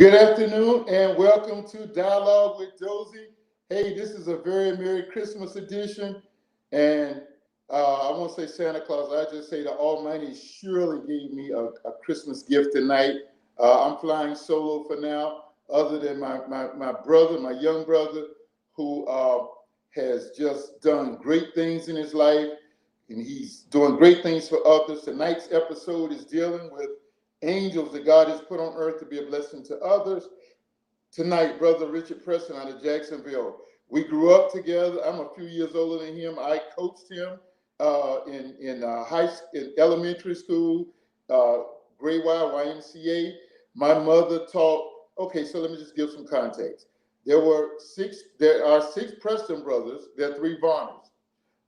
Good afternoon and welcome to Dialogue with Josie. Hey, this is a very Merry Christmas edition. And I won't say Santa Claus, I just say the Almighty surely gave me a Christmas gift tonight. I'm flying solo for now, other than my brother, my young brother, who has just done great things in his life. And he's doing great things for others. Tonight's episode is dealing with angels that God has put on earth to be a blessing to others. Tonight, Brother Richard Preston out of Jacksonville. We grew up together. I'm a few years older than him. I coached him in elementary school, grade Y, YMCA. My mother taught. Okay, so let me just give some context. There are six Preston brothers. There are three Varners.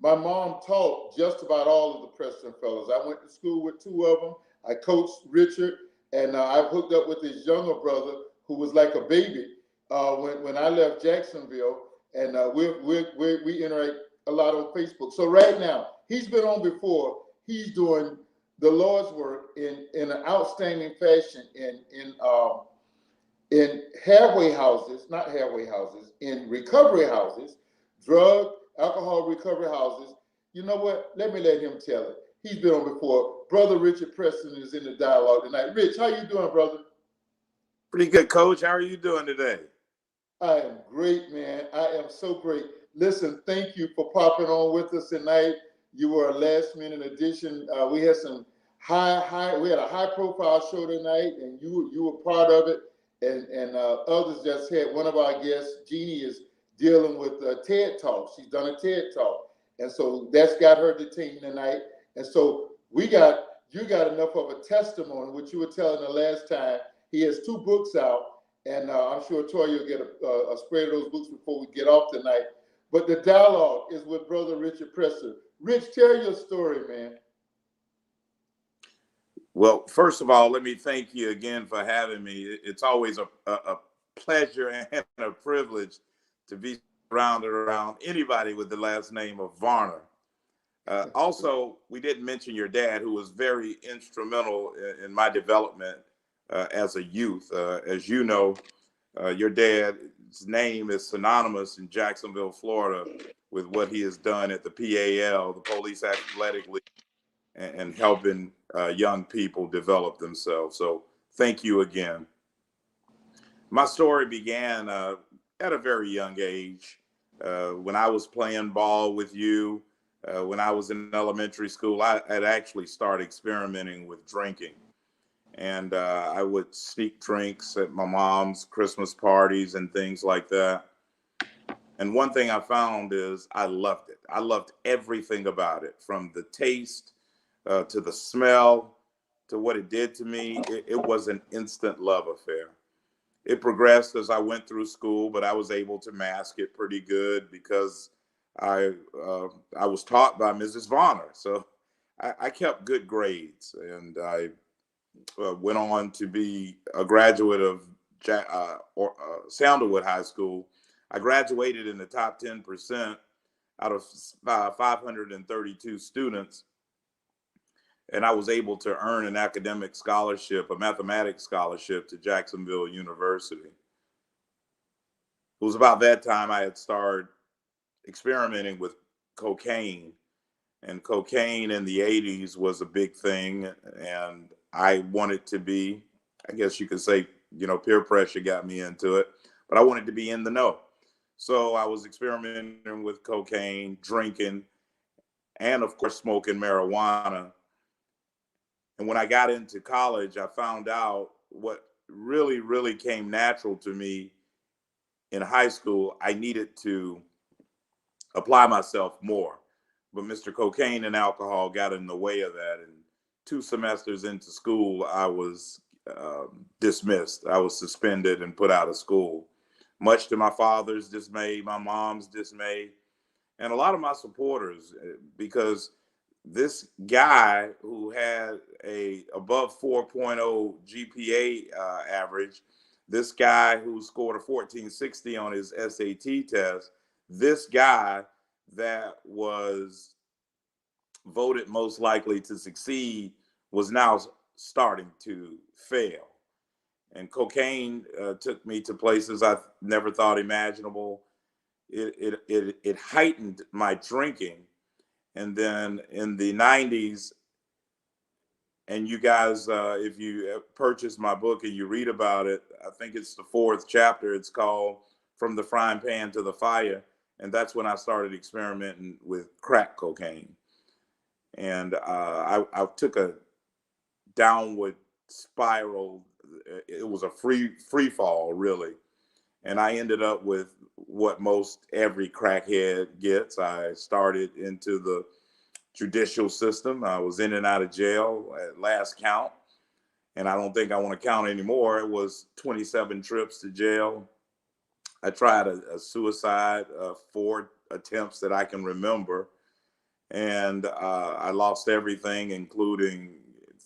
My mom taught just about all of the Preston fellows. I went to school with two of them. I coached Richard, and I hooked up with his younger brother, who was like a baby when I left Jacksonville, and we interact a lot on Facebook. So right now, he's been on before. He's doing the Lord's work in an outstanding fashion in halfway houses, not halfway houses, in recovery houses, drug, alcohol recovery houses. You know what? Let him tell it. He's been on before. Brother Richard Preston is in the dialogue tonight. Rich, how you doing, brother? Pretty good, Coach. How are you doing today? I am great, man. I am so great. Listen, thank you for popping on with us tonight. You were a last-minute addition. We had some we had a high-profile show tonight, and you were part of it. And others just had. One of our guests, Jeanne, is dealing with TED Talk. She's done a TED Talk, and so that's got her detained tonight. And so you got enough of a testimony, which you were telling the last time. He has two books out, and I'm sure Toya will get a spread of those books before we get off tonight. But the dialogue is with Brother Richard Preston. Rich, tell your story, man. Well, first of all, let me thank you again for having me. It's always a pleasure and a privilege to be surrounded around anybody with the last name of Varner. Also, we didn't mention your dad, who was very instrumental in my development as a youth. As you know, your dad's name is synonymous in Jacksonville, Florida, with what he has done at the PAL, the Police Athletic League, and helping young people develop themselves. So thank you again. My story began at a very young age. When I was playing ball with you, when I was in elementary school, I had actually started experimenting with drinking. And I would sneak drinks at my mom's Christmas parties and things like that. And one thing I found is I loved it. I loved everything about it, from the taste to the smell to what it did to me. It was an instant love affair. It progressed as I went through school, but I was able to mask it pretty good because I was taught by Mrs. Varner. So I kept good grades, and I went on to be a graduate of Sandalwood High School. I graduated in the top 10% out of 532 students, and I was able to earn an academic scholarship, a mathematics scholarship, to Jacksonville University. It was about that time I had started experimenting with cocaine, and cocaine in the 80s was a big thing, and I wanted to be, I guess you could say, peer pressure got me into it, but I wanted to be in the know. So I was experimenting with cocaine, drinking, and of course smoking marijuana. And when I got into college, I found out what really, really came natural to me in high school. I needed to apply myself more. But Mr. Cocaine and alcohol got in the way of that. And 2 semesters into school, I was dismissed. I was suspended and put out of school, much to my father's dismay, my mom's dismay, and a lot of my supporters, because this guy who had a above 4.0 GPA average, this guy who scored a 1460 on his SAT test, this guy that was voted most likely to succeed was now starting to fail. And cocaine took me to places I never thought imaginable. It heightened my drinking. And then in the 90s, and you guys, if you purchase my book and you read about it, I think it's the 4th chapter. It's called From the Frying Pan to the Fire. And that's when I started experimenting with crack cocaine. And I took a downward spiral. It was a free fall, really. And I ended up with what most every crackhead gets. I started into the judicial system. I was in and out of jail at last count. And I don't think I want to count anymore. It was 27 trips to jail. I tried a suicide, 4 attempts that I can remember. And I lost everything, including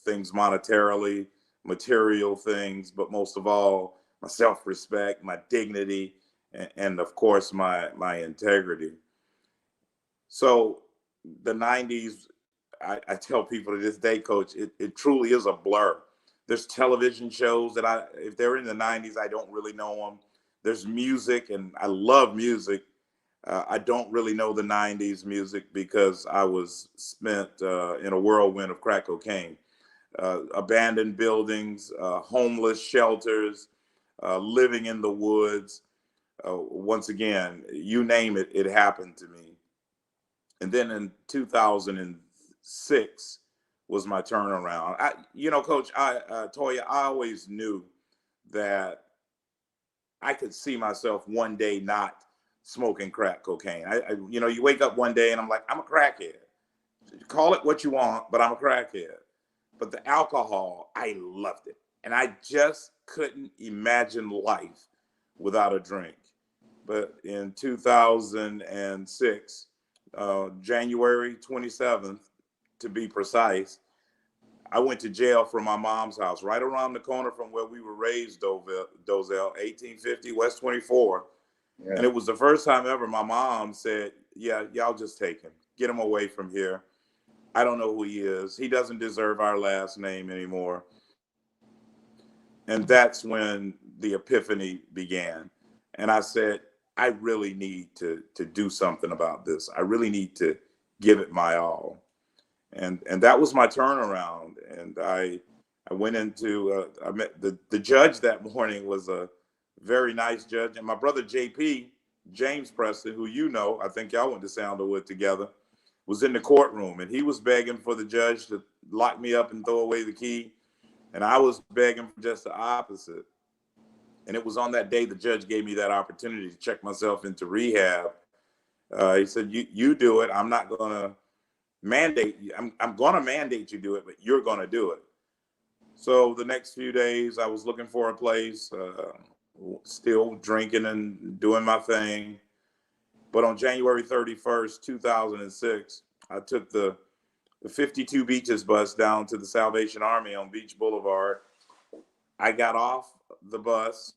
things monetarily, material things, but most of all, my self-respect, my dignity, and of course, my integrity. So the 90s, I tell people to this day, Coach, it truly is a blur. There's television shows that if they're in the 90s, I don't really know them. There's music, and I love music. I don't really know the 90s music because I was spent in a whirlwind of crack cocaine. Abandoned buildings, homeless shelters, living in the woods. Once again, you name it, it happened to me. And then in 2006 was my turnaround. Coach, Toya, I always knew that I could see myself one day not smoking crack cocaine. You wake up one day and I'm like, I'm a crackhead. Call it what you want, but I'm a crackhead. But the alcohol, I loved it. And I just couldn't imagine life without a drink. But in 2006, January 27th, to be precise, I went to jail from my mom's house, right around the corner from where we were raised, Dozell, 1850 West 24. Yeah. And it was the first time ever my mom said, yeah, y'all just take him. Get him away from here. I don't know who he is. He doesn't deserve our last name anymore. And that's when the epiphany began. And I said, I really need to do something about this. I really need to give it my all. And that was my turnaround. And I went into, I met the judge that morning was a very nice judge. And my brother JP, James Preston, who you know, I think y'all went to Sandalwood together, was in the courtroom. And he was begging for the judge to lock me up and throw away the key. And I was begging for just the opposite. And it was on that day the judge gave me that opportunity to check myself into rehab. He said, you do it. I'm not going to mandate you. I'm going to mandate you do it, but you're going to do it. So the next few days I was looking for a place, still drinking and doing my thing. But on January 31st, 2006, I took the 52 Beaches bus down to the Salvation Army on Beach Boulevard. I got off the bus,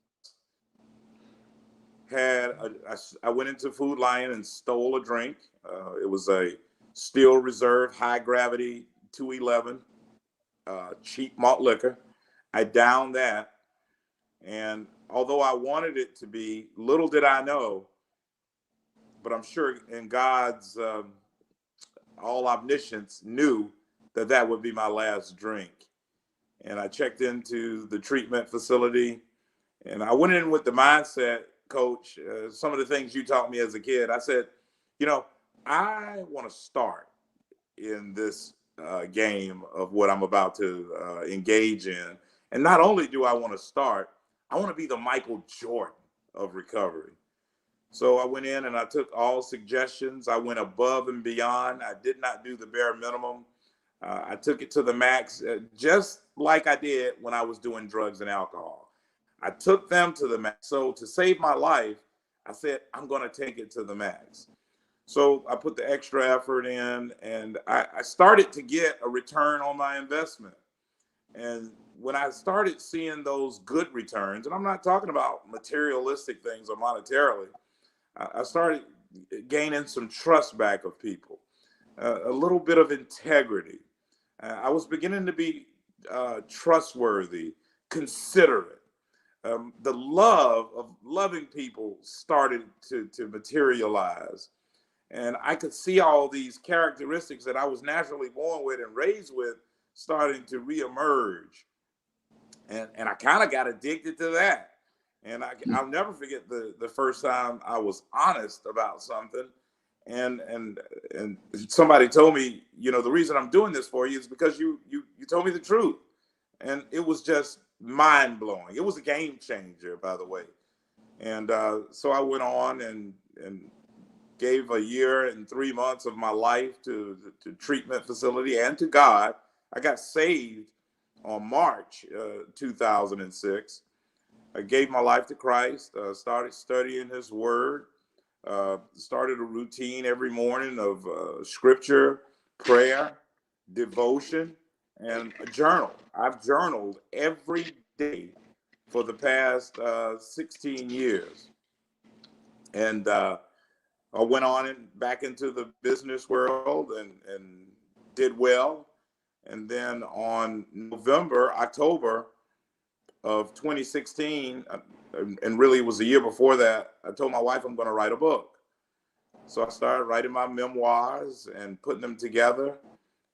I went into Food Lion and stole a drink. It was a Steel Reserve High Gravity 211, cheap malt liquor. I downed that. And although I wanted it to be, little did I know, but I'm sure in God's all omniscience knew that that would be my last drink. And I checked into the treatment facility, and I went in with the mindset, Coach, some of the things you taught me as a kid. I said, I want to start in this game of what I'm about to engage in. And not only do I want to start, I want to be the Michael Jordan of recovery. So I went in and I took all suggestions. I went above and beyond. I did not do the bare minimum. I took it to the max, just like I did when I was doing drugs and alcohol. I took them to the max. So to save my life, I said, I'm going to take it to the max. So I put the extra effort in, and I started to get a return on my investment. And when I started seeing those good returns, and I'm not talking about materialistic things or monetarily, I started gaining some trust back of people, a little bit of integrity. I was beginning to be trustworthy, considerate. the love of loving people started to materialize. And I could see all these characteristics that I was naturally born with and raised with starting to reemerge. And I kind of got addicted to that. And I'll never forget the first time I was honest about something. And somebody told me, the reason I'm doing this for you is because you told me the truth. And it was just mind blowing. It was a game changer, by the way. And so I went on and gave a year and 3 months of my life to treatment facility and to God. I got saved on March 2006. I gave my life to Christ, started studying his word, started a routine every morning of scripture, prayer, devotion, and a journal. I've journaled every day for the past 16 years. And I went on and back into the business world and did well. And then on October of 2016, and really it was a year before that, I told my wife I'm going to write a book. So I started writing my memoirs and putting them together.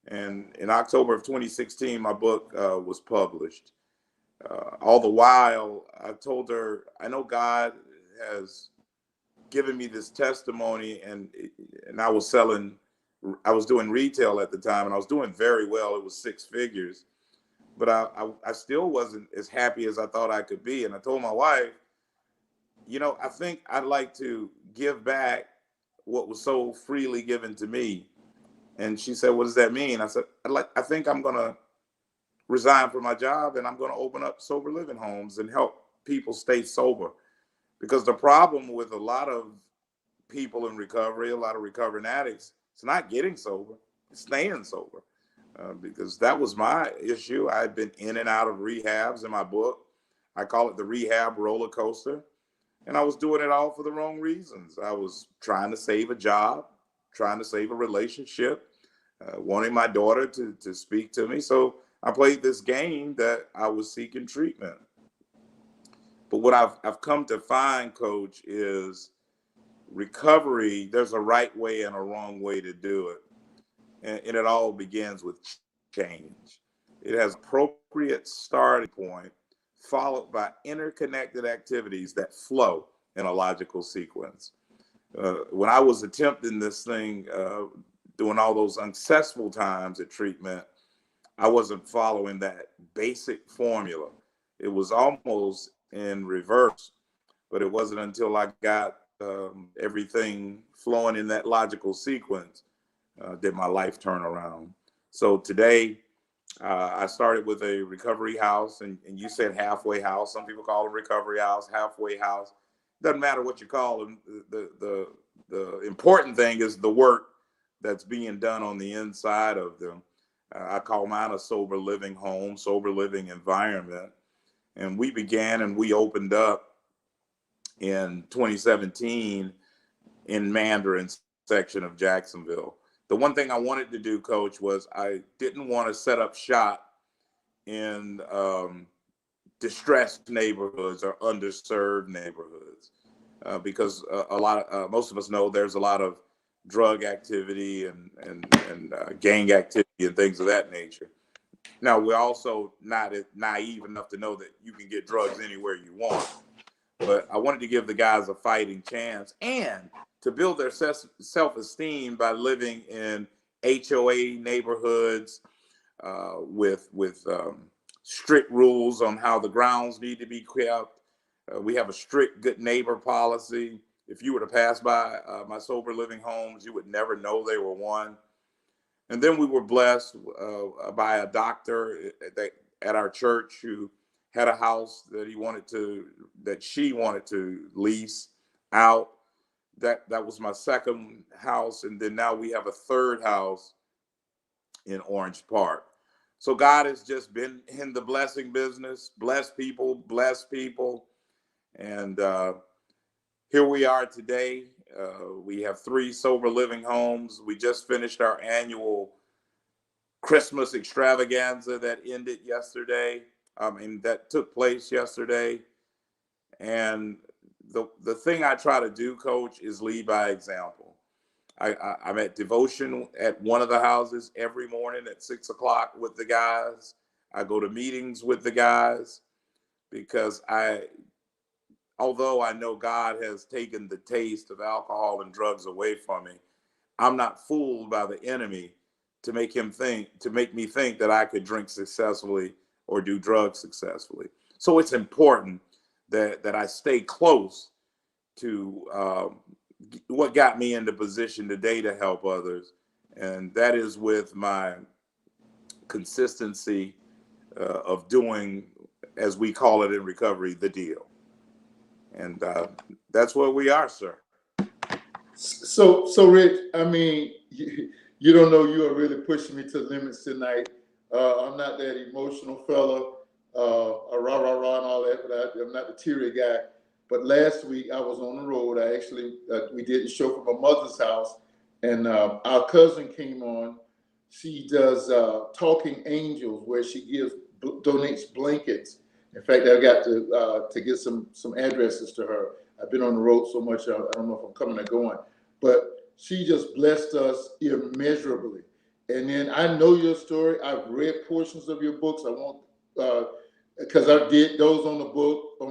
And in October of 2016, my book was published. All the while, I told her, I know God has given me this testimony, and I was doing retail at the time, and I was doing very well. It was 6 figures. But I still wasn't as happy as I thought I could be. And I told my wife, I think I'd like to give back what was so freely given to me. And she said, what does that mean? I said, I think I'm going to resign from my job, and I'm going to open up sober living homes and help people stay sober. Because the problem with a lot of people in recovery, a lot of recovering addicts, it's not getting sober, it's staying sober. Because that was my issue. I'd been in and out of rehabs. In my book, I call it the rehab roller coaster. And I was doing it all for the wrong reasons. I was trying to save a job, trying to save a relationship, wanting my daughter to speak to me. So I played this game that I was seeking treatment. But what I've come to find, Coach, is recovery, there's a right way and a wrong way to do it. And it all begins with change. It has appropriate starting point, followed by interconnected activities that flow in a logical sequence. When I was attempting this thing, doing all those unsuccessful times at treatment, I wasn't following that basic formula. It was almost in reverse, but it wasn't until I got everything flowing in that logical sequence did my life turn around. So today, I started with a recovery house, and you said halfway house. Some people call them recovery house, halfway house. Doesn't matter what you call them. The important thing is the work that's being done on the inside of them. I call mine a sober living home, sober living environment. And we began and we opened up in 2017 in Mandarin section of Jacksonville. The one thing I wanted to do, Coach, was I didn't want to set up shop in distressed neighborhoods or underserved neighborhoods because most of us know there's a lot of drug activity and gang activity and things of that nature. Now, we're also not naive enough to know that you can get drugs anywhere you want. But I wanted to give the guys a fighting chance and to build their self-esteem by living in HOA neighborhoods with strict rules on how the grounds need to be kept. We have a strict good neighbor policy. If you were to pass by my sober living homes, you would never know they were one. And then we were blessed by a doctor at our church who had a house that she wanted to lease out. That was my second house. And then now we have a third house in Orange Park. So God has just been in the blessing business, bless people. And here we are today. We have 3 sober living homes. We just finished our annual Christmas extravaganza that ended yesterday. That took place yesterday. And the thing I try to do, Coach, is lead by example. I'm at devotion at one of the houses every morning at 6 o'clock with the guys. I go to meetings with the guys because although I know God has taken the taste of alcohol and drugs away from me, I'm not fooled by the enemy to make me think that I could drink successfully or do drugs successfully. So it's important that I stay close to what got me into position today to help others. And that is with my consistency of doing, as we call it in recovery, the deal. And that's where we are, sir. So Rich, I mean, you don't know you are really pushing me to limits tonight. I'm not that emotional fella, rah and all that, but I'm not the teary guy. But last week I was on the road. I actually we did the show from my mother's house, and our cousin came on. She does Talking Angels, where she donates blankets. In fact, I got to get some addresses to her. I've been on the road so much, I don't know if I'm coming or going. But she just blessed us immeasurably. And then I know your story. I've read portions of your books. I won't, because I did those on the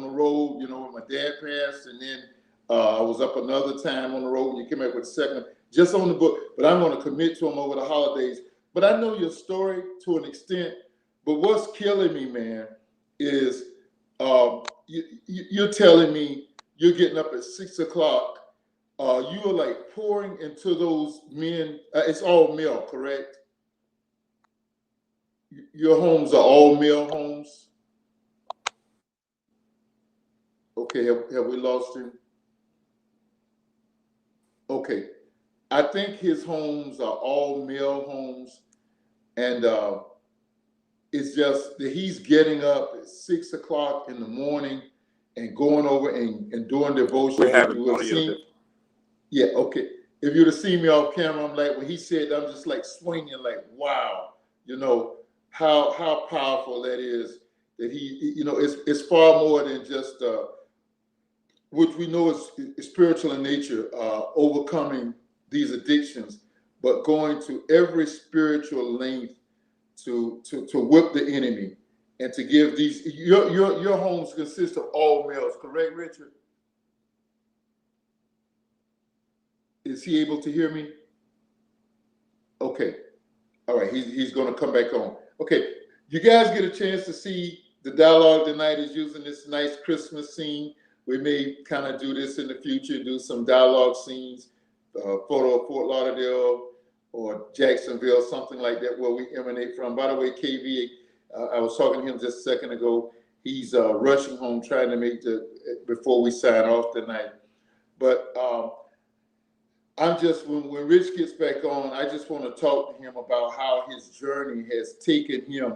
road, when my dad passed. And then I was up another time on the road when you came back with the second, just on the book. But I'm going to commit to them over the holidays. But I know your story to an extent. But what's killing me, man, is you're telling me you're getting up at 6 o'clock. You are like pouring into those men. It's all male, correct? Your homes are all male homes. Okay, have we lost him? Okay, I think his homes are all male homes, and it's just that he's getting up at 6 o'clock in the morning and going over and doing devotions. We're having audio. Yeah, okay. If you'd have seen me off camera, I'm like, when he said, I'm just like swinging, like, wow, how powerful that is. That he, it's far more than just, which we know is spiritual in nature, overcoming these addictions, but going to every spiritual length to whip the enemy and to give these. Your homes consist of all males, correct, Richard? Is he able to hear me? Okay. All right. He's going to come back on. Okay. You guys get a chance to see the dialogue tonight is using this nice Christmas scene. We may kind of do this in the future, do some dialogue scenes, photo of Fort Lauderdale or Jacksonville, something like that, where we emanate from. By the way, KV, I was talking to him just a second ago. He's rushing home, trying to make before we sign off tonight. But I'm just, when Rich gets back on, I just want to talk to him about how his journey has taken him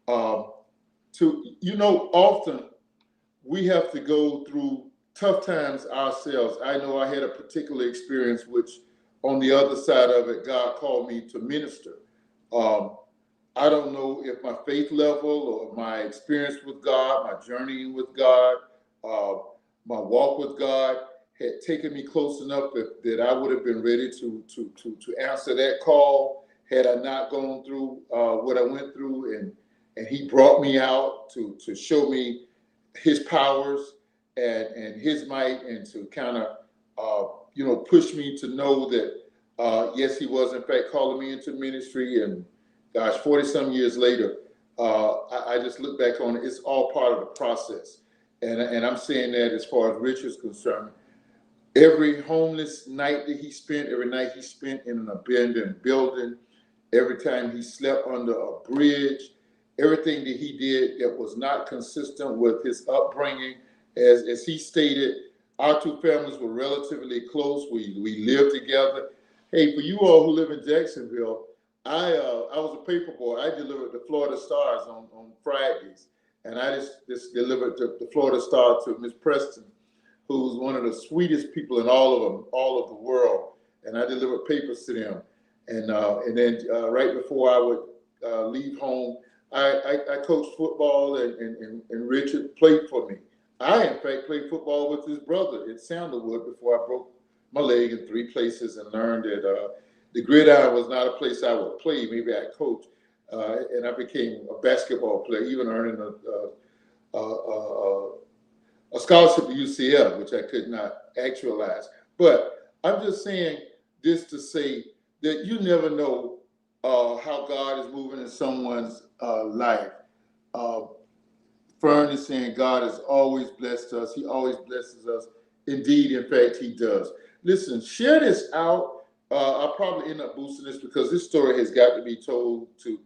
to, often we have to go through tough times ourselves. I know I had a particular experience, which on the other side of it, God called me to minister. I don't know if my faith level or my experience with God, my journeying with God, my walk with God, had taken me close enough that I would have been ready to answer that call had I not gone through what I went through, and he brought me out to show me his powers and his might, and to kind of push me to know that yes, he was in fact calling me into ministry. And gosh, 40-some years later, I just look back on it. It's all part of the process, and I'm saying that as far as Rich is concerned. Every homeless night that he spent, every night he spent in an abandoned building, every time he slept under a bridge, everything that he did that was not consistent with his upbringing. As he stated, our two families were relatively close. We lived together. Hey, for you all who live in Jacksonville, I was a paper boy. I delivered the Florida Stars on Fridays, and I just delivered the Florida Star to Miss Preston, who's one of the sweetest people in all of the world. And I delivered papers to them. And then right before I would leave home, I coached football, and Richard played for me. I, in fact, played football with his brother at Sandalwood before I broke my leg in 3 places and learned that the gridiron was not a place I would play. Maybe I coach, and I became a basketball player, even earning a scholarship to UCF, which I could not actualize. But I'm just saying this to say that you never know how God is moving in someone's life. Uh, Fern is saying God has always blessed us. He always blesses us. Indeed, in fact, he does. Listen, share this out. I'll probably end up boosting this because this story has got to be told to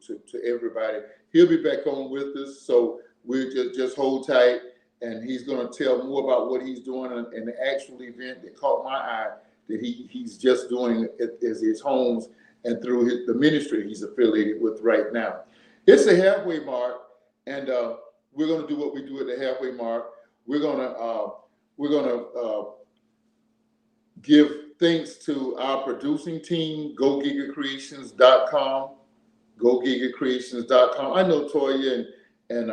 everybody. He'll be back on with us, so we'll just hold tight, and he's going to tell more about what he's doing in the actual event that caught my eye that he's just doing at his homes and through the ministry he's affiliated with right now. It's the halfway mark, and we're going to do what we do at the halfway mark. We're going to give thanks to our producing team, GoGigaCreations.com, GoGigaCreations.com. I know Toya and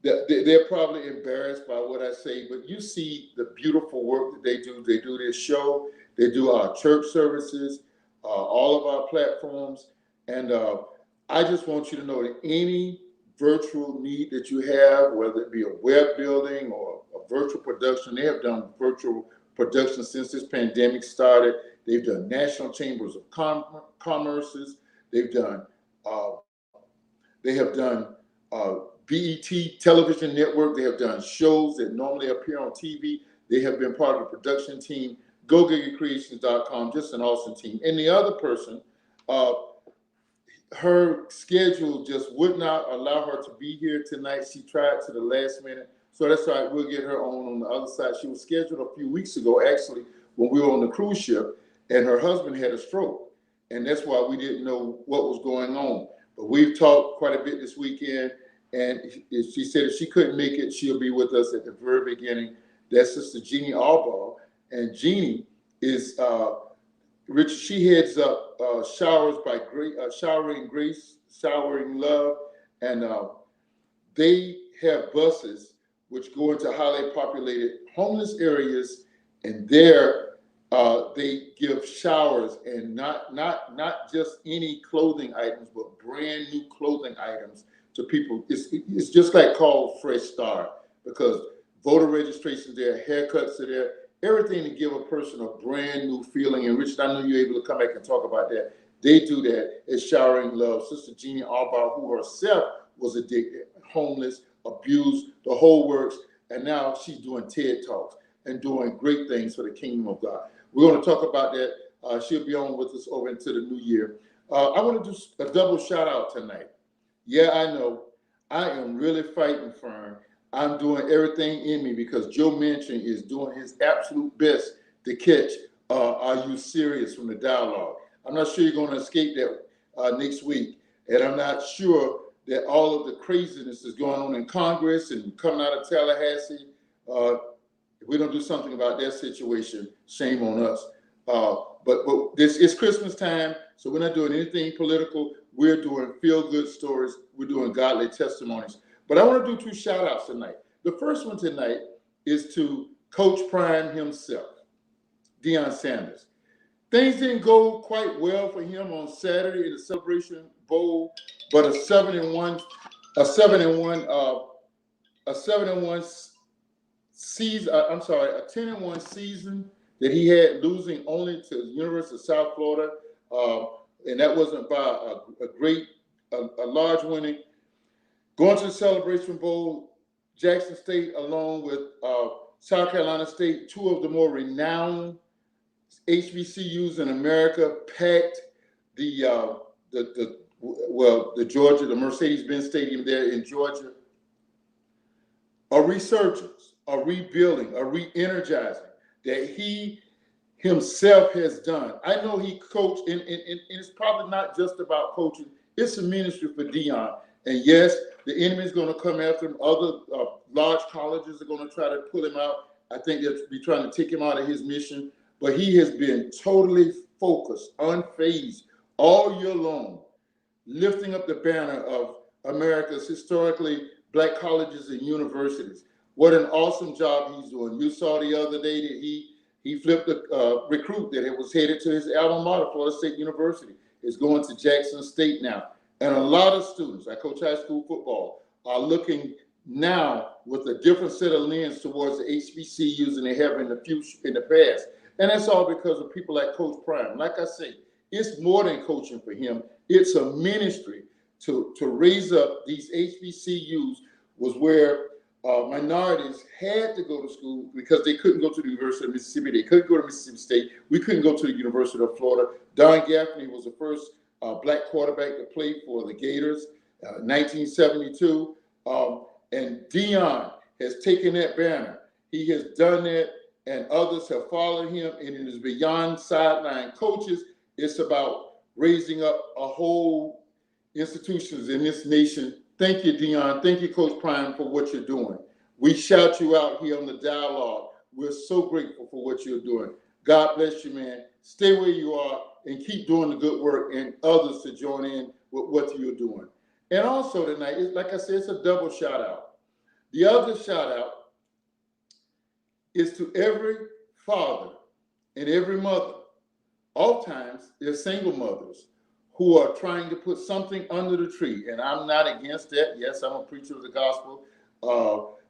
they're probably embarrassed by what I say, but you see the beautiful work that they do. They do this show. They do our church services, all of our platforms, and I just want you to know that any virtual need that you have, whether it be a web building or a virtual production. They have done virtual production since this pandemic started. They've done National Chambers of Commerce's. They've done, they have done BET Television Network. They have done shows that normally appear on TV. They have been part of the production team. GoGigaCreations.com, just an awesome team. And the other person, her schedule just would not allow her to be here tonight. She tried to the last minute. So that's right, we'll get her on the other side. She was scheduled a few weeks ago, actually, when we were on the cruise ship, and her husband had a stroke. And that's why we didn't know what was going on. But we've talked quite a bit this weekend, and she said if she couldn't make it, she'll be with us at the very beginning. That's Sister Jeanne Albaugh. And Jeanne is Rich, she heads up Showering Grace, Showering Love, and they have buses which go into highly populated homeless areas, and there they give showers, and not just any clothing items, but brand new clothing items to people. It's just like called Fresh Start, because voter registrations there, haircuts are there, everything to give a person a brand new feeling. And Richard, I know you're able to come back and talk about that. They do that at Showering Love. Sister Jeanne Albaugh, who herself was addicted, homeless, abused, the whole works, and now she's doing TED Talks and doing great things for the kingdom of God. We're going to talk about that. She'll be on with us over into the new year. I want to do a double shout out tonight. Yeah, I know. I am really fighting, Fern. I'm doing everything in me because Joe Manchin is doing his absolute best to catch Are You Serious from the dialogue. I'm not sure you're going to escape that next week. And I'm not sure that all of the craziness is going on in Congress and coming out of Tallahassee. If we don't do something about that situation, shame on us. But this is Christmas time, so we're not doing anything political. We're doing feel-good stories. We're doing godly testimonies. But I want to do 2 shout-outs tonight. The first one tonight is to Coach Prime himself, Dion Sanders. Things didn't go quite well for him on Saturday in the Celebration Bowl, but a 7-1 season. I'm sorry, a 10-1 season that he had, losing only to the University of South Florida, and that wasn't by a large winning. Going to the Celebration Bowl, Jackson State, along with South Carolina State, 2 of the more renowned HBCUs in America, packed the Mercedes-Benz Stadium there in Georgia. A resurgence, a rebuilding, a re-energizing that he himself has done. I know he coached, and it's probably not just about coaching. It's a ministry for Dion. And yes, the enemy is going to come after him. Other large colleges are going to try to pull him out. I think they'll be trying to take him out of his mission. But he has been totally focused, unfazed, all year long, lifting up the banner of America's historically Black colleges and universities, What an awesome job he's doing. You saw the other day that he flipped a recruit that was headed to his alma mater, Florida State University. Is going to Jackson State now. And a lot of students, I coach high school football, are looking now with a different set of lens towards the HBCUs than they have in the past. And that's all because of people like Coach Prime. Like I say, it's more than coaching for him. It's a ministry to raise up these HBCUs was where minorities had to go to school because they couldn't go to the University of Mississippi. They couldn't go to Mississippi State. We couldn't go to the University of Florida. Don Gaffney was the first black quarterback to play for the Gators, 1972. And Dion has taken that banner. He has done that, and others have followed him, and it is beyond sideline coaches. It's about raising up a whole institutions in this nation. Thank you, Dion. Thank you, Coach Prime, for what you're doing. We shout you out here on the dialogue. We're so grateful for what you're doing. God bless you, man. Stay where you are and keep doing the good work, and others to join in with what you're doing. And also tonight, like I said, it's a double shout out. The other shout out is to every father and every mother. Oftentimes, they're single mothers who are trying to put something under the tree. And I'm not against that. Yes, I'm a preacher of the gospel.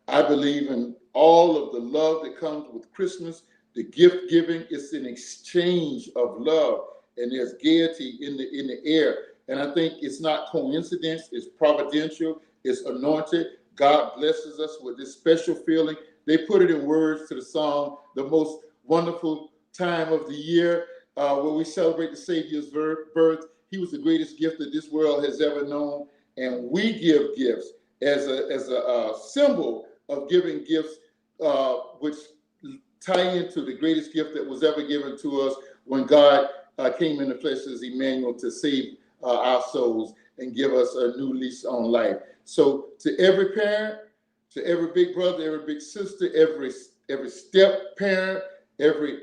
I believe in all of the love that comes with Christmas. The gift giving is an exchange of love, and there's gaiety in the air. And I think it's not coincidence, it's providential, it's anointed. God blesses us with this special feeling. They put it in words to the song, The Most Wonderful Time of the Year, where we celebrate the Savior's birth. He was the greatest gift that this world has ever known. And we give gifts as a symbol of giving gifts, which tie into the greatest gift that was ever given to us when God came in the flesh as Emmanuel to save our souls and give us a new lease on life. So to every parent, to every big brother, every big sister, every step parent, every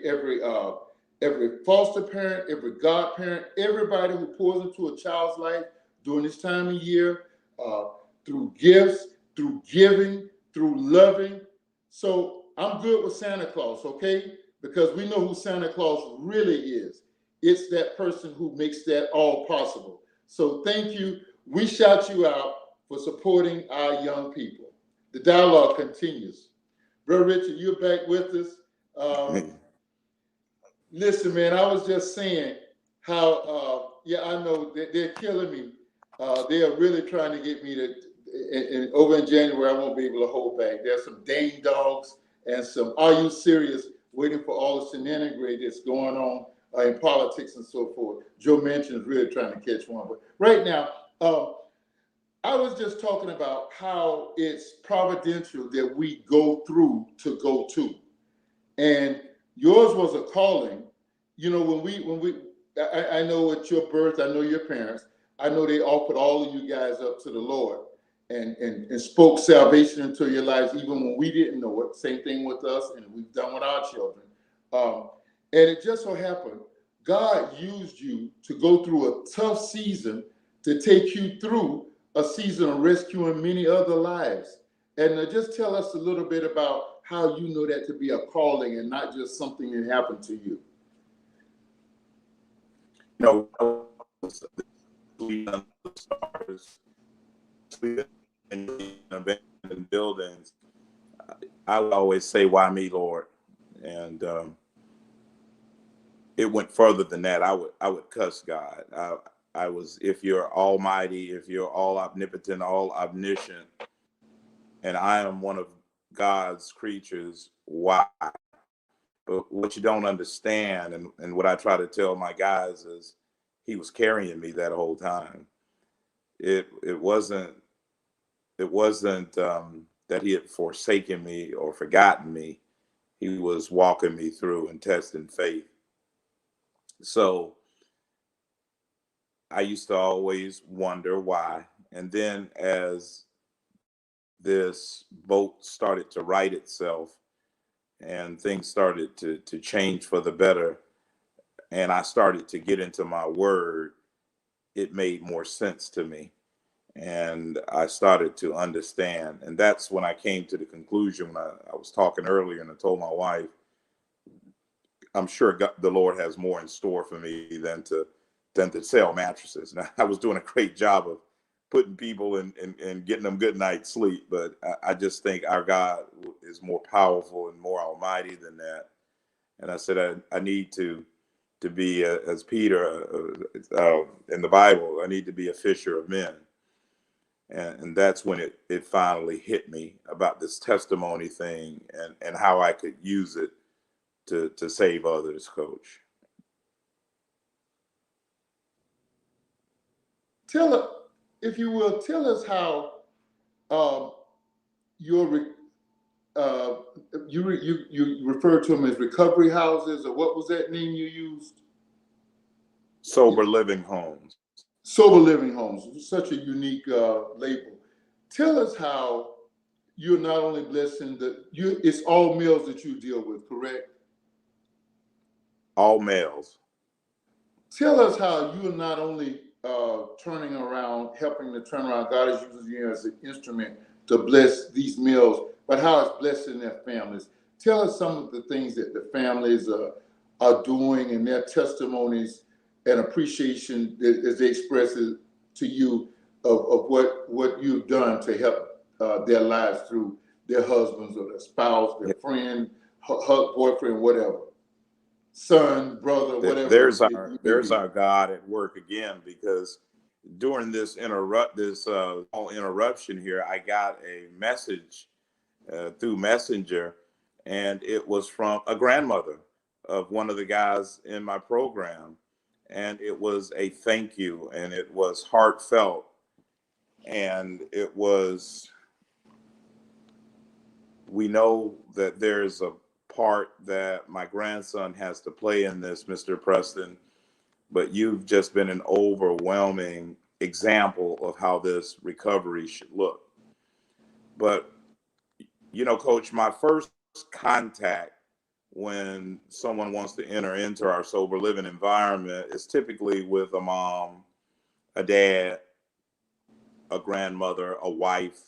foster parent, every godparent, everybody who pours into a child's life during this time of year, through gifts, through giving, through loving. So I'm good with Santa Claus, okay? Because we know who Santa Claus really is. It's that person who makes that all possible. So thank you. We shout you out for supporting our young people. The dialogue continues. Brother Richard, you're back with us. Listen, man, I was just saying how, I know they're killing me. They are really trying to get me to, over in January, I won't be able to hold back. There's some dang dogs and some, are you serious, waiting for all the shenanigans that's going on in politics and so forth. Joe Manchin is really trying to catch one. But right now, I was just talking about how it's providential that we go through to go to. And yours was a calling. You know, I know at your birth, I know your parents, I know they offered all of you guys up to the Lord and spoke salvation into your lives, even when we didn't know it. Same thing with us, and we've done with our children. And it just so happened, God used you to go through a tough season to take you through a season of rescuing many other lives. And just tell us a little bit about how you know that to be a calling and not just something that happened to you. You know, stars, in abandoned buildings. I would always say, "Why me, Lord?" And it went further than that. I would cuss God. I was, if you're almighty, if you're all omnipotent, all omniscient, and I am one of God's creatures, why? But what you don't understand, and what I try to tell my guys is, he was carrying me that whole time. It wasn't that he had forsaken me or forgotten me. He was walking me through and testing faith. So I used to always wonder why. And then as this boat started to right itself and things started to change for the better, and I started to get into my word, it made more sense to me. And I started to understand. And that's when I came to the conclusion when I was talking earlier, and I told my wife, I'm sure God, the Lord has more in store for me than to sell mattresses. Now, I was doing a great job of putting people in getting them good night's sleep, but I just think our God is more powerful and more almighty than that. And I said, I need to be, as Peter in the Bible, I need to be a fisher of men. And that's when it finally hit me about this testimony thing and how I could use it to save others, Coach. Tell us, if you will, tell us how um, your you refer to them as recovery houses, or what was that name you used? Sober living homes. Sober living homes. Such a unique label. Tell us how you're not only blessing it's all males that you deal with, correct? All males. Tell us how you're not only turning around, helping to turn around. God is using you as an instrument to bless these males, but how it's blessing their families. Tell us some of the things that the families are doing and their testimonies and appreciation as they express it to you of what you've done to help their lives through their husbands or their spouse, their friend, boyfriend, whatever, son, brother, whatever There's our God at work again, because during this small interruption here, I got a message through Messenger, and it was from a grandmother of one of the guys in my program, and it was a thank you, and it was heartfelt, and it was, we know that there's a part that my grandson has to play in this, Mr. Preston, but you've just been an overwhelming example of how this recovery should look. But, you know, Coach, my first contact when someone wants to enter into our sober living environment is typically with a mom, a dad, a grandmother, a wife,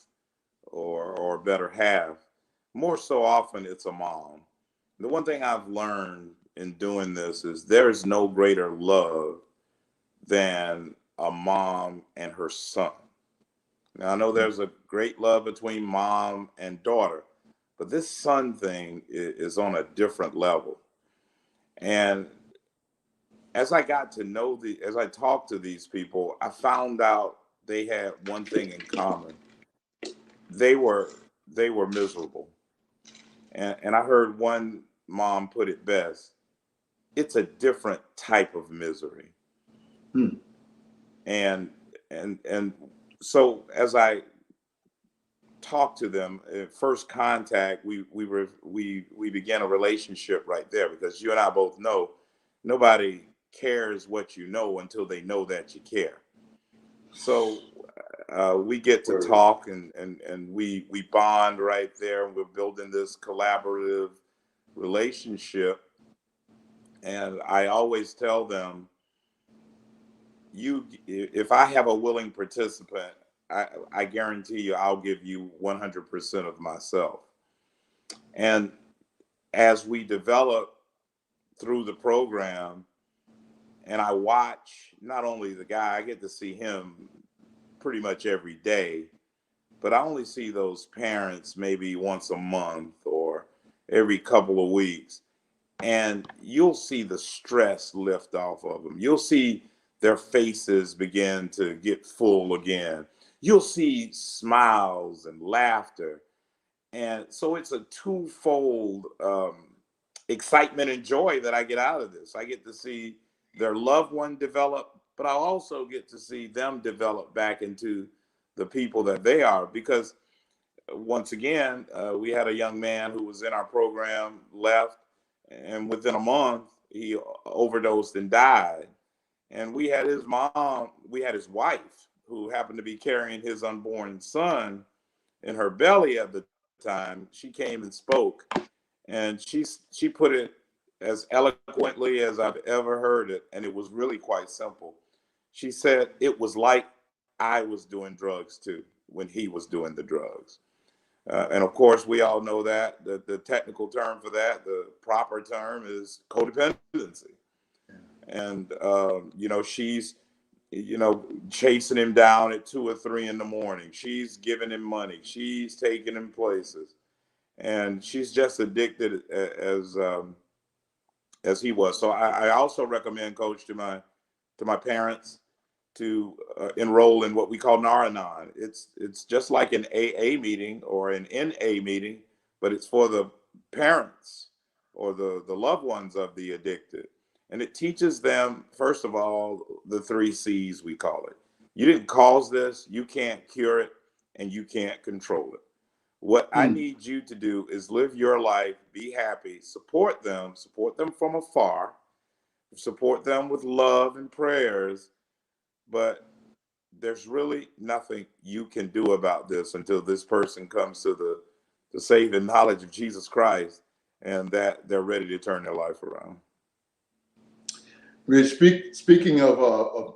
or better half. More so often, it's a mom. The one thing I've learned in doing this is there's no greater love than a mom and her son. Now, I know there's a great love between mom and daughter, but this son thing is on a different level. And as I got to know as I talked to these people, I found out they had one thing in common. They were miserable. And I heard one mom put it best. It's a different type of misery. Hmm. And so as I talked to them at first contact, we began a relationship right there, because you and I both know nobody cares what you know until they know that you care. So we get to talk and we bond right there, and we're building this collaborative relationship. And I always tell them, if I have a willing participant, I guarantee you I'll give you 100% of myself. And as we develop through the program, and I watch not only the guy, I get to see him pretty much every day, but I only see those parents maybe once a month or every couple of weeks. And you'll see the stress lift off of them. You'll see their faces begin to get full again. You'll see smiles and laughter. And so it's a twofold excitement and joy that I get out of this. I get to see their loved one develop, but I also get to see them develop back into the people that they are. Because once again, we had a young man who was in our program, left, and within a month, he overdosed and died. And we had his wife, who happened to be carrying his unborn son in her belly at the time. She came and spoke, and she put it as eloquently as I've ever heard it, and it was really quite simple. She said, it was like I was doing drugs too when he was doing the drugs. And of course, we all know that the technical term for that, the proper term is codependency. And, she's, chasing him down at 2 or 3 in the morning. She's giving him money. She's taking him places. And she's just addicted as he was. So I also recommend, Coach, to my parents to enroll in what we call Naranon. It's just like an AA meeting or an NA meeting, but it's for the parents or the loved ones of the addicted. And it teaches them, first of all, the 3 C's, we call it. You didn't cause this, you can't cure it, and you can't control it. What I need you to do is live your life, be happy, support them from afar, support them with love and prayers, but there's really nothing you can do about this until this person comes to the saving knowledge of Jesus Christ and that they're ready to turn their life around. Rich, speaking of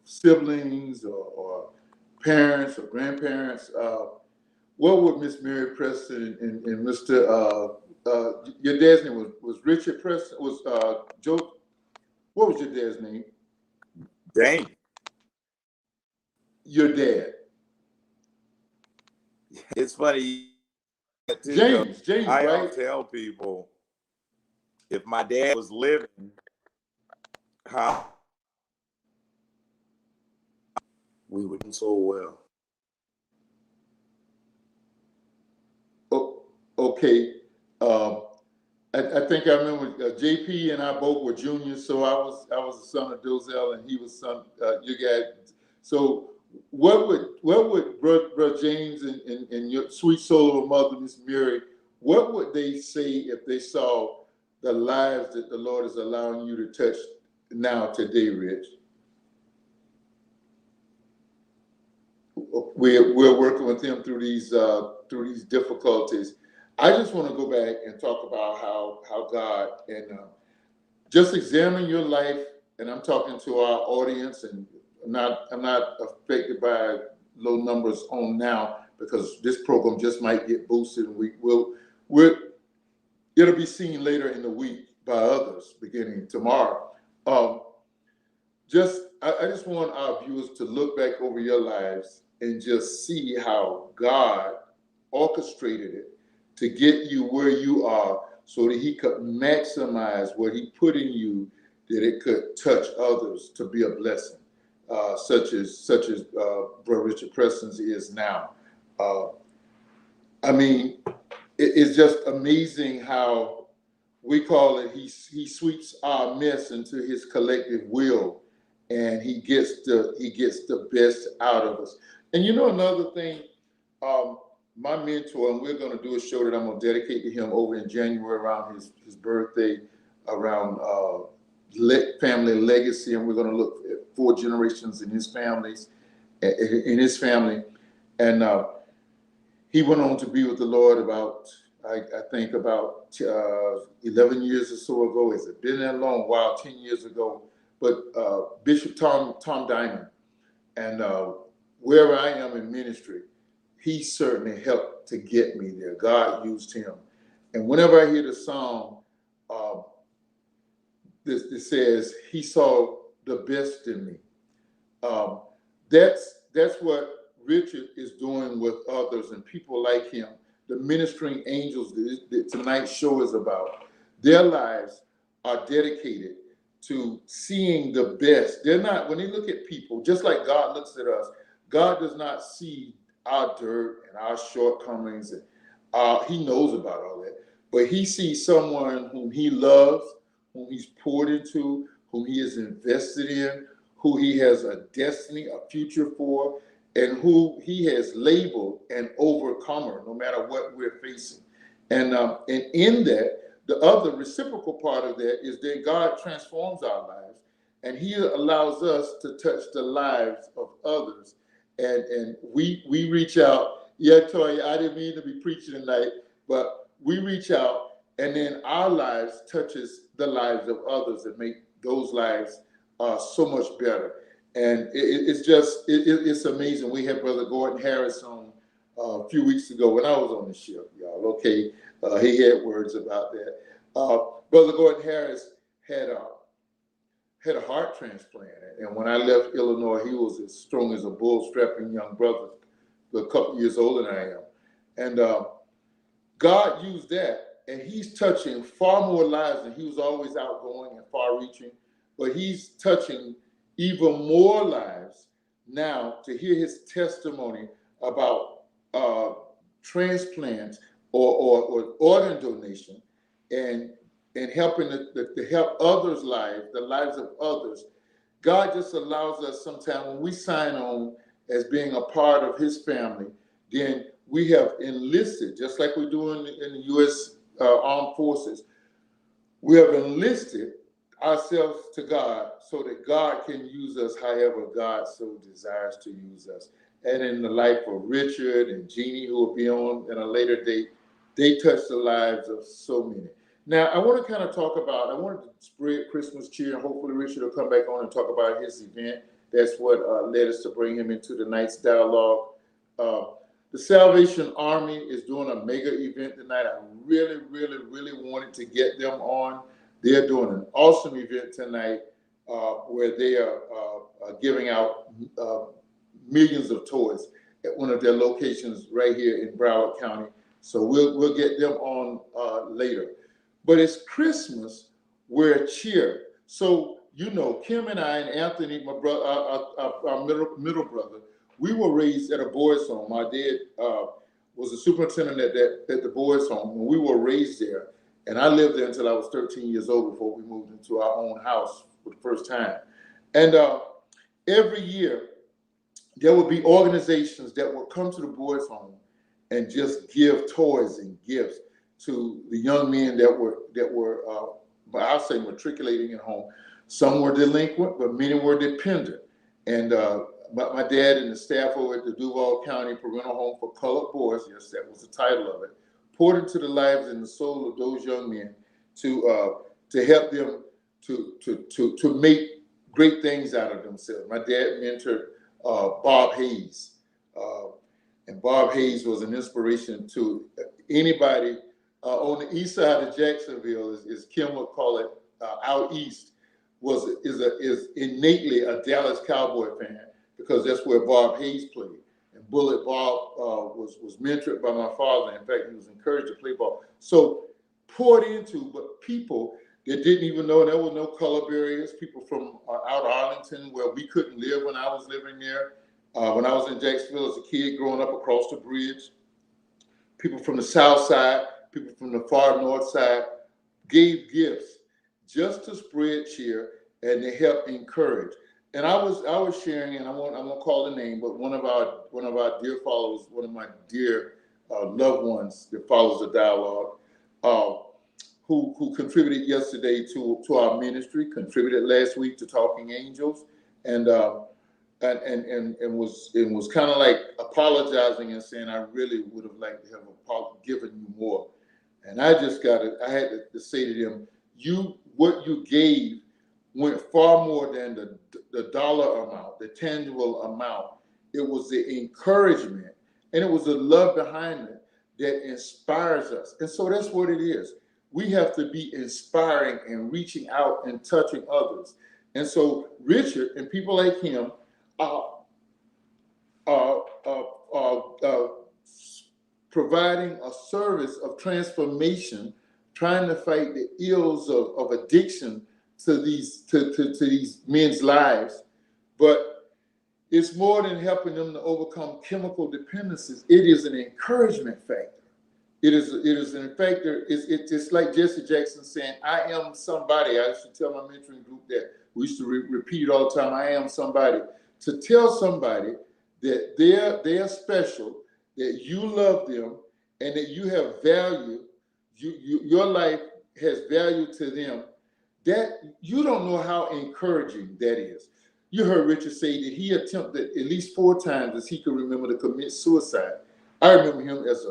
siblings or parents or grandparents, what would Miss Mary Preston and Mr. Your dad's name was Richard Preston, was Joe? What was your dad's name? Dang. Your dad. It's funny. James, I right? tell people, if my dad was living, how we would do so well. Oh, okay. I think I remember JP and I both were juniors, so I was the son of Dozell and he was son your dad. So what would Brother James and your sweet soul of a mother, Miss Mary, what would they say if they saw the lives that the Lord is allowing you to touch now today, Rich? We're working with them through these difficulties. I just want to go back and talk about how God and just examine your life. And I'm talking to our audience, and I'm not affected by low numbers on now because this program just might get boosted. And it'll be seen later in the week by others beginning tomorrow. I just want our viewers to look back over your lives and just see how God orchestrated it to get you where you are so that he could maximize what he put in you, that it could touch others to be a blessing, such as Brother Richard Preston's is now. I mean, it's just amazing how we call it, he sweeps our mess into his collective will, and he gets the best out of us. And you know another thing, my mentor, and we're going to do a show that I'm going to dedicate to him over in January around his birthday, around family legacy, and we're going to look at 4 generations in his family. And he went on to be with the Lord about, I think about 11 years or so ago. Has it been that long? Wow, 10 years ago. But Bishop Tom Diamond, and wherever I am in ministry, he certainly helped to get me there. God used him. And whenever I hear the song, this says, he saw the best in me. That's what Richard is doing with others and people like him. The ministering angels that tonight's show is about, their lives are dedicated to seeing the best. They're not, when they look at people, just like God looks at us, God does not see our dirt and our shortcomings, and he knows about all that. But he sees someone whom he loves, whom he's poured into, whom he has invested in, who he has a destiny, a future for, and who he has labeled an overcomer, no matter what we're facing. And in that, the other reciprocal part of that is that God transforms our lives, and he allows us to touch the lives of others. And we reach out. Yeah, Toya, I didn't mean to be preaching tonight, but we reach out, and then our lives touches the lives of others and make those lives so much better. And it's amazing. We had Brother Gordon Harris on a few weeks ago when I was on the ship, y'all. Okay, he had words about that. Brother Gordon Harris had a heart transplant, and when I left Illinois, he was as strong as a bull, strapping young brother, a couple years older than I am, and God used that, and He's touching far more lives, and He was always outgoing and far-reaching, but He's touching even more lives now to hear his testimony about transplant or organ donation and helping to help others' lives, the lives of others. God just allows us sometimes when we sign on as being a part of His family, then we have enlisted, just like we do in the U.S. Armed Forces, we have enlisted ourselves to God so that God can use us however God so desires to use us. And in the life of Richard and Jeanne, who will be on in a later date, they touch the lives of so many. Now, I want to kind of talk about, I wanted to spread Christmas cheer, and hopefully Richard will come back on and talk about his event. That's what led us to bring him into tonight's dialogue. The Salvation Army is doing a mega event tonight. I really, really, really wanted to get them on. They're doing an awesome event tonight where they are giving out millions of toys at one of their locations right here in Broward County. So we'll get them on later. But it's Christmas, we're cheer. So, you know, Kim and I and Anthony, my brother, our middle brother, we were raised at a boys' home. My dad was a superintendent at the boys' home, and we were raised there. And I lived there until I was 13 years old before we moved into our own house for the first time. And every year, there would be organizations that would come to the boys' home and just give toys and gifts to the young men that were I'll say matriculating at home. Some were delinquent, but many were dependent. And my dad and the staff over at the Duval County Parental Home for Colored Boys, yes, that was the title of it, poured into the lives and the soul of those young men to help them to make great things out of themselves. My dad mentored Bob Hayes, and Bob Hayes was an inspiration to anybody on the east side of Jacksonville, as Kim would call it, out east, is innately a Dallas Cowboy fan because that's where Bob Hayes played. And Bullet Bob was mentored by my father. In fact, he was encouraged to play ball. So poured into, but people that didn't even know there were no color barriers, people from out Arlington where we couldn't live when I was living there. When I was in Jacksonville as a kid growing up across the bridge, people from the south side, people from the far north side gave gifts just to spread cheer and to help encourage. And I was sharing, and I won't call the name, but one of our dear followers, one of my dear loved ones that follows the dialogue, who contributed yesterday to our ministry, contributed last week to Talking Angels, and was kind of like apologizing and saying, I really would have liked to have given you more. And I had to say to them, what you gave went far more than the dollar amount, the tangible amount. It was the encouragement, and it was the love behind it that inspires us. And so that's what it is. We have to be inspiring and reaching out and touching others. And so Richard and people like him providing a service of transformation, trying to fight the ills of addiction to these men's lives. But it's more than helping them to overcome chemical dependencies. It is an encouragement factor. It is an factor. It's like Jesse Jackson saying, I am somebody. I used to tell my mentoring group that. We used to repeat it all the time. I am somebody. To tell somebody that they're special, that you love them, and that you have value, your life has value to them, that you don't know how encouraging that is. You heard Richard say that he attempted at least 4 times as he could remember to commit suicide. I remember him as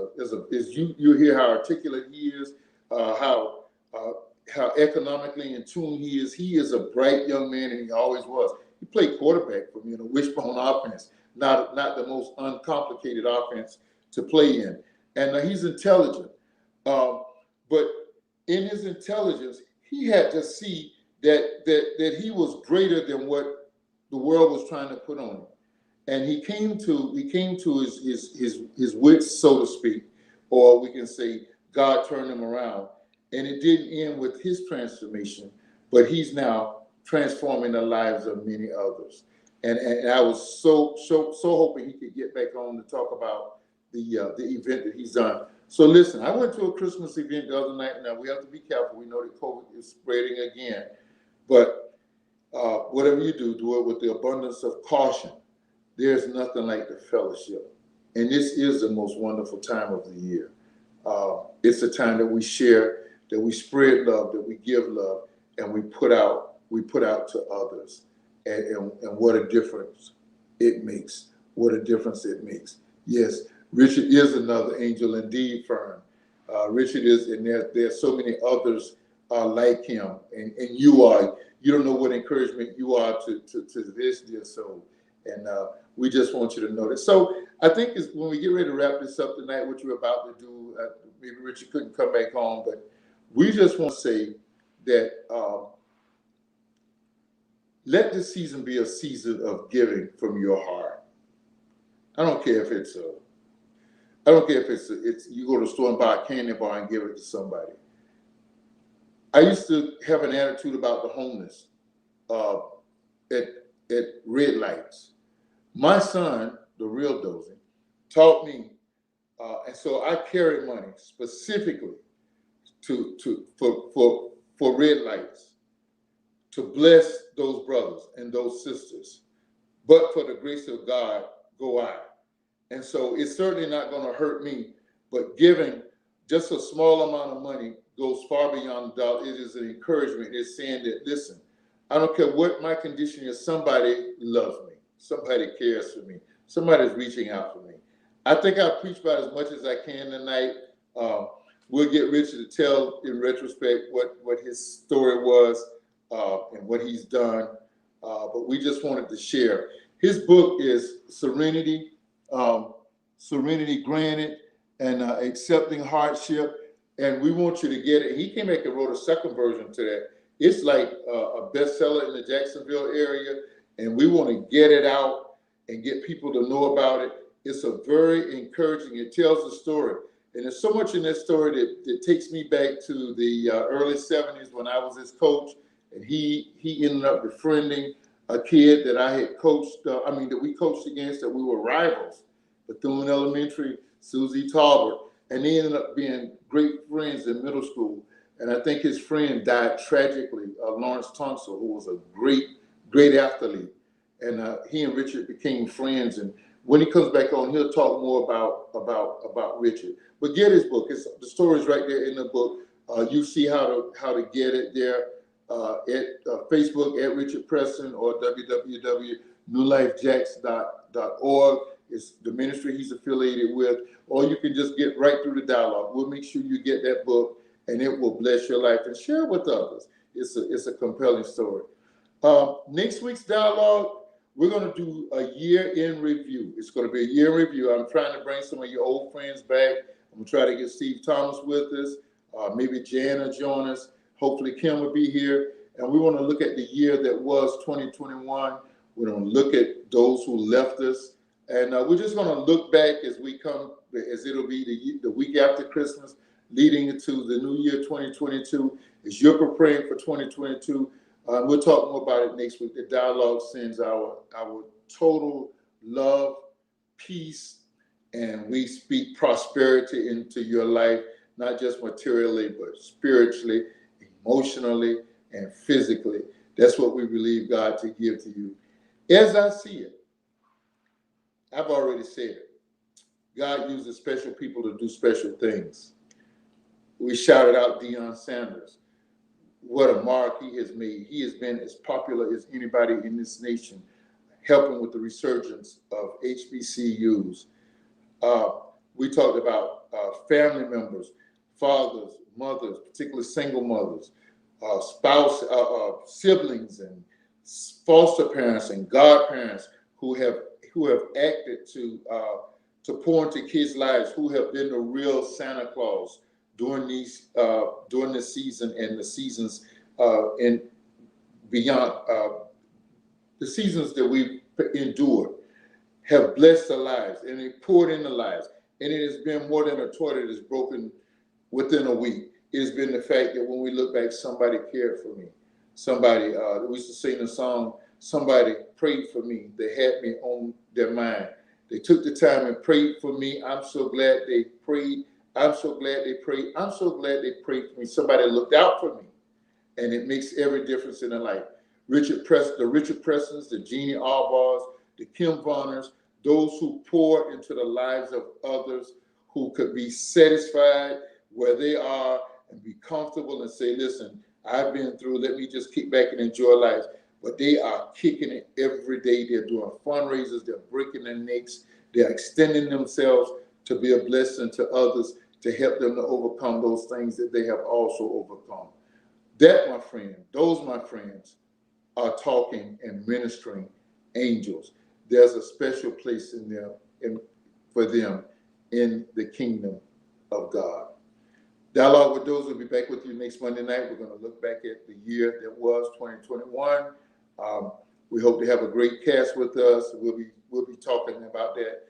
you hear how articulate he is, how economically in tune he is. He is a bright young man, and he always was. He played quarterback for me in a wishbone offense, not the most uncomplicated offense to play in. And he's intelligent. But in his intelligence, he had to see that he was greater than what the world was trying to put on him. And he came to his wits, so to speak, or we can say God turned him around. And it didn't end with his transformation, but he's now transforming the lives of many others. And I was so hoping he could get back on to talk about the event that he's done. So listen, I went to a Christmas event the other night. Now we have to be careful. We know that COVID is spreading again, but whatever you do it with the abundance of caution. There's nothing like the fellowship. And this is the most wonderful time of the year. It's a time that we share, that we spread love, that we give love, and we put out to others. And what a difference it makes. What a difference it makes. Yes, Richard is another angel indeed, Fern. Richard is, and there's so many others like him. And you don't know what encouragement you are to this dear soul. And we just want you to know that. So I think when we get ready to wrap this up tonight, what you're about to do, maybe Richard couldn't come back home, but we just want to say that let this season be a season of giving from your heart. I don't care if it's you go to the store and buy a candy bar and give it to somebody. I used to have an attitude about the homeless at red lights. My son, the real Dozy, taught me, and so I carry money specifically for red lights, to bless those brothers and those sisters. But for the grace of God, go I. And so it's certainly not going to hurt me, but giving just a small amount of money goes far beyond the dollar. It is an encouragement. It's saying that, listen, I don't care what my condition is, somebody loves me. Somebody cares for me. Somebody's reaching out for me. I think I've preached about as much as I can tonight. We'll get Richard to tell in retrospect what his story was and what he's done. But we just wanted to share. His book is Serenity Granted, and Accepting Hardship. And we want you to get it. He came back and wrote a second version to that. It's like a bestseller in the Jacksonville area. And we want to get it out and get people to know about it. It's a very encouraging, it tells the story. And there's so much in that story that takes me back to the early 70s when I was his coach. And he ended up befriending a kid that I had coached, that we coached against, that we were rivals. Bethune Elementary, Susie Talbot. And they ended up being great friends in middle school. And I think his friend died tragically, Lawrence Tunsil, who was a great athlete. And he and Richard became friends. And when he comes back on, he'll talk more about Richard. But get his book. The story's right there in the book. You see how to get it there at Facebook at Richard Preston or www.newlifejacks.org. It's the ministry he's affiliated with. Or you can just get right through the dialogue. We'll make sure you get that book, and it will bless your life. And share it with others. It's a compelling story. Next week's dialogue, we're going to do a year in review. It's going to be a year in review. I'm trying to bring some of your old friends back. I'm going to try to get Steve Thomas with us. Maybe Jeanne will join us. Hopefully Kim will be here. And we want to look at the year that was 2021. We're going to look at those who left us. And we're just going to look back as it'll be the week after Christmas, leading into the new year 2022. As you're preparing for 2022, we'll talk more about it next week. The dialogue sends our total love, peace, and we speak prosperity into your life, not just materially, but spiritually, emotionally, and physically. That's what we believe God to give to you. As I see it, I've already said it. God uses special people to do special things. We shouted out Dion Sanders. What a mark he has made. He has been as popular as anybody in this nation, helping with the resurgence of HBCUs. We talked about family members, fathers, mothers, particularly single mothers, siblings, and foster parents and godparents who have acted to pour into kids' lives, who have been the real Santa Claus during during this season and the seasons and beyond, the seasons that we've endured, have blessed the lives and they poured in the lives. And it has been more than a toy that is broken within a week. It has been the fact that when we look back, somebody cared for me. Somebody, we used to sing the song, somebody prayed for me. They had me on their mind. They took the time and prayed for me. I'm so glad they prayed. I'm so glad they prayed. I'm so glad they prayed for me. Somebody looked out for me. And it makes every difference in their life. The Richard Prestons, the Jeanne Albaughs, the Kim Vonners, those who pour into the lives of others, who could be satisfied where they are and be comfortable and say, listen, I've been through, let me just kick back and enjoy life. But they are kicking it every day. They're doing fundraisers, they're breaking their necks, they're extending themselves to be a blessing to others, to help them to overcome those things that they have also overcome. That, my friend, those, my friends, are talking and ministering angels. There's a special place in them, for them in the kingdom of God. Dialogue with Those will be back with you next Monday night. We're going to look back at the year that was 2021. We hope to have a great cast with us. We'll be talking about that.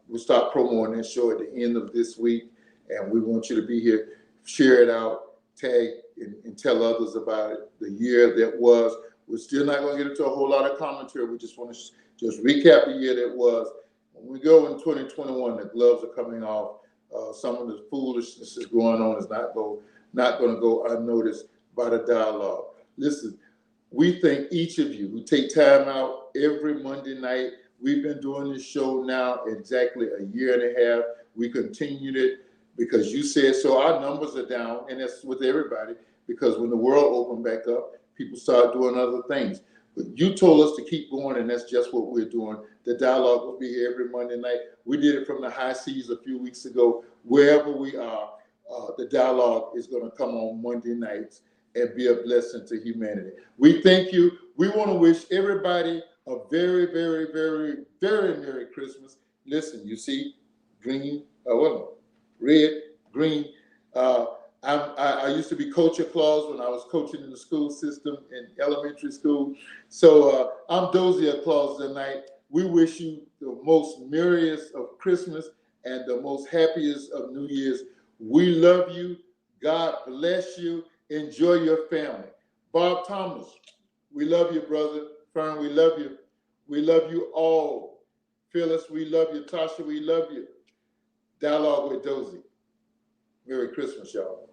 We'll start promoting this show at the end of this week, and we want you to be here, share it out, tag, and tell others about it. The year that was. We're still not going to get into a whole lot of commentary. We just want to just recap the year that was. When we go in 2021, the gloves are coming off. Some of the foolishness is going on is not going to go unnoticed by the dialogue. Listen, we thank each of you who take time out every Monday night. We've been doing this show now exactly a year and a half. We continued it because you said so. Our numbers are down, and that's with everybody, because when the world opened back up, people start doing other things. But you told us to keep going, and that's just what we're doing. The dialogue will be here every Monday night. We did it from the high seas a few weeks ago. Wherever we are, the dialogue is going to come on Monday nights and be a blessing to humanity. We thank you. We want to wish everybody a very, very, very, very Merry Christmas. Listen, you see, green, red, green. I used to be Coach of Claus when I was coaching in the school system in elementary school. So I'm Dozier Claus tonight. We wish you the most merriest of Christmas and the most happiest of New Year's. We love you. God bless you. Enjoy your family. Bob Thomas, we love you, brother. Fern, we love you. We love you all. Phyllis, we love you. Tasha, we love you. Dialogue with Dozie. Merry Christmas, y'all.